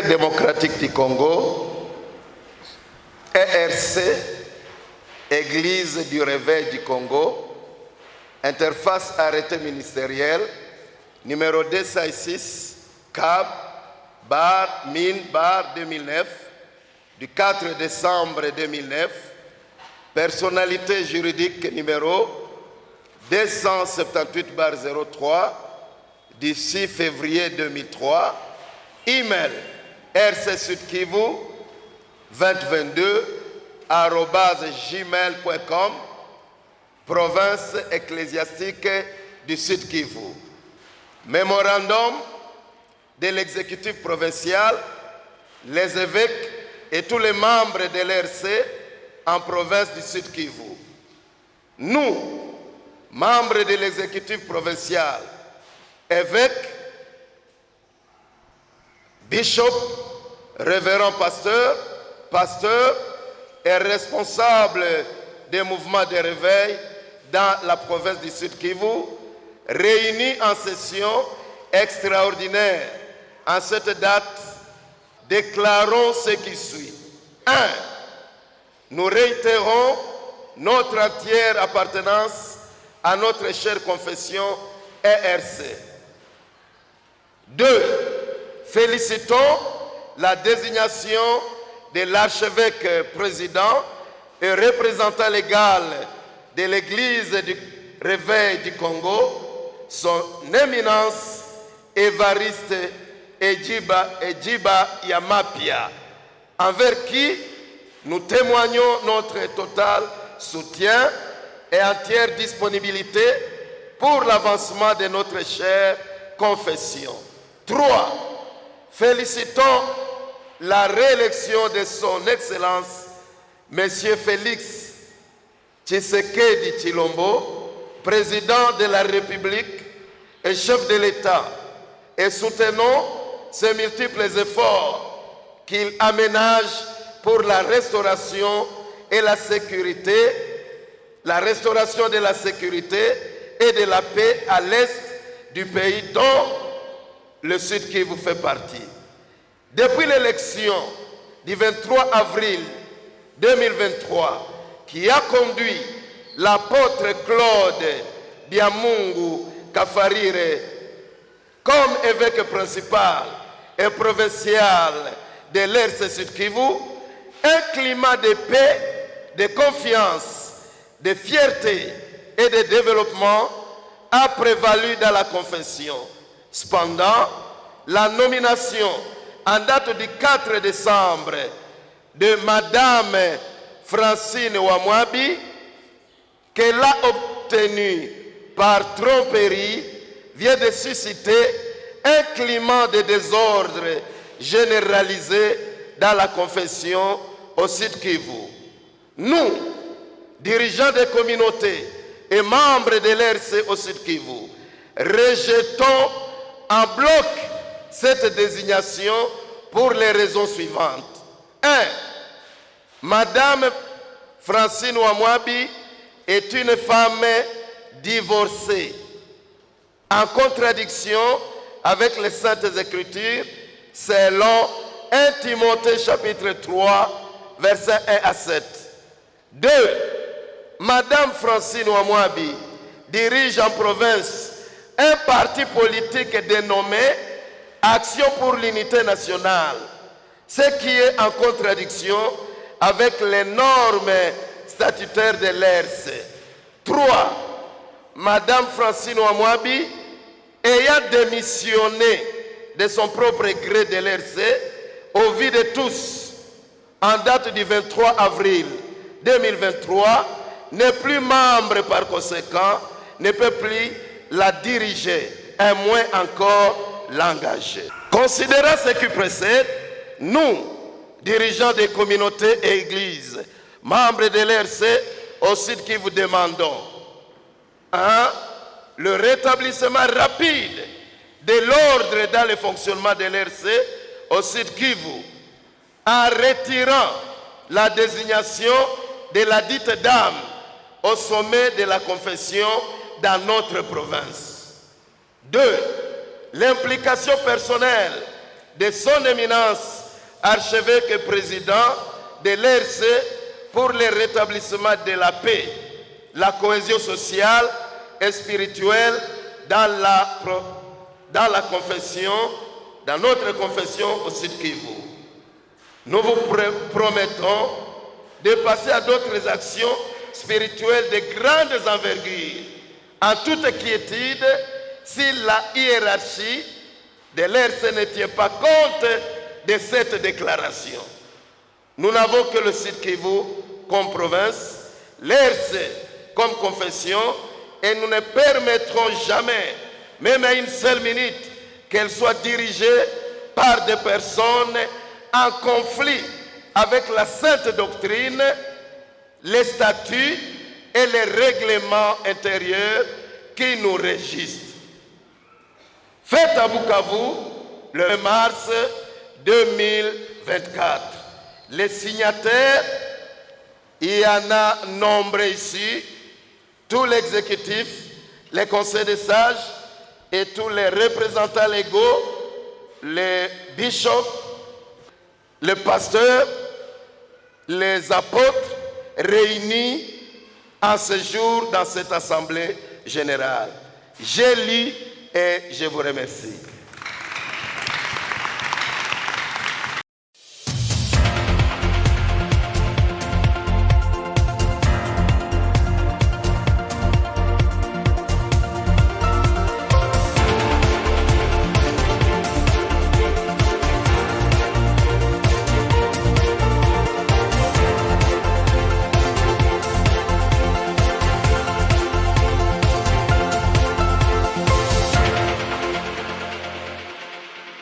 démocratique du Congo, ERC, Église du Réveil du Congo, interface arrêté ministériel, numéro 206, CAB, bar, mine, bar 2009, du 4 décembre 2009, personnalité juridique numéro 278-03, du 6 février 2003, email rcsudkivu 2022@gmail.com, province ecclésiastique du Sud Kivu. Mémorandum de l'exécutif provincial, les évêques et tous les membres de l'RC en province du Sud Kivu. Nous, membres de l'exécutif provincial, évêques, bishop, révérend pasteur, pasteur et responsable des mouvements de réveil dans la province du Sud Kivu, réunis en session extraordinaire en cette date, déclarons ce qui suit. 1. Nous réitérons notre entière appartenance à notre chère confession ERC. 2. Félicitons la désignation de l'archevêque président et représentant légal de l'Église du Réveil du Congo, son éminence Évariste Edjiba Yamapia, envers qui nous témoignons notre total soutien et entière disponibilité pour l'avancement de notre chère confession. 3. Félicitons la réélection de son Excellence, M. Félix Tshisekedi Tshilombo, président de la République et chef de l'État, et soutenons ses multiples efforts qu'il aménage pour la restauration et la sécurité, la restauration de la sécurité et de la paix à l'est du pays dont le Sud Kivu fait partie. Depuis l'élection du 23 avril 2023, qui a conduit l'apôtre Claude Biamungu Kafarire comme évêque principal et provincial de l'RC Sud Kivu, un climat de paix, de confiance, de fierté et de développement a prévalu dans la confession. Cependant, la nomination en date du 4 décembre de Madame Francine Wamwabi, qu'elle a obtenue par tromperie, vient de susciter un climat de désordre généralisé dans la confession au Sud Kivu. Nous, dirigeants des communautés et membres de l'RC au Sud Kivu, rejetons en bloc cette désignation pour les raisons suivantes. 1. Madame Francine Wamwabi est une femme divorcée, en contradiction avec les Saintes Écritures, selon 1 Timothée chapitre 3, versets 1 à 7. 2. Madame Francine Wamwabi dirige en province un parti politique dénommé Action pour l'unité nationale, ce qui est en contradiction avec les normes statutaires de l'ERC. 3. Madame Francine Wamwabi, ayant démissionné de son propre gré de l'ERC, au vu de tous, en date du 23 avril 2023, n'est plus membre par conséquent, ne peut plus la diriger, et moins encore l'engager. Considérant ce qui précède, nous, dirigeants des communautés et églises, membres de l'RC, aussi qui vous demandons 1. Le rétablissement rapide de l'ordre dans le fonctionnement de l'RC au Sud Kivu, en retirant la désignation de la dite dame au sommet de la confession dans notre province. 2. L'implication personnelle de son éminence, archevêque et président de l'ERC pour le rétablissement de la paix, la cohésion sociale et spirituelle dans la confession, dans notre confession au Sud Kivu. Nous vous promettons de passer à d'autres actions spirituelles de grandes envergures, en toute quiétude, si la hiérarchie de l'ERC ne tient pas compte de cette déclaration. Nous n'avons que le Sud Kivu comme province, l'ERC comme confession, et nous ne permettrons jamais, même à une seule minute, qu'elle soit dirigée par des personnes en conflit avec la sainte doctrine, les statuts et les règlements intérieurs qui nous régissent. Fête à Bukavu le mars 2024. Les signataires, il y en a nombreux ici, tout l'exécutif, les conseils des sages et tous les représentants légaux, les bishops, les pasteurs, les apôtres réunis en ce jour dans cette assemblée générale. Je lis et je vous remercie.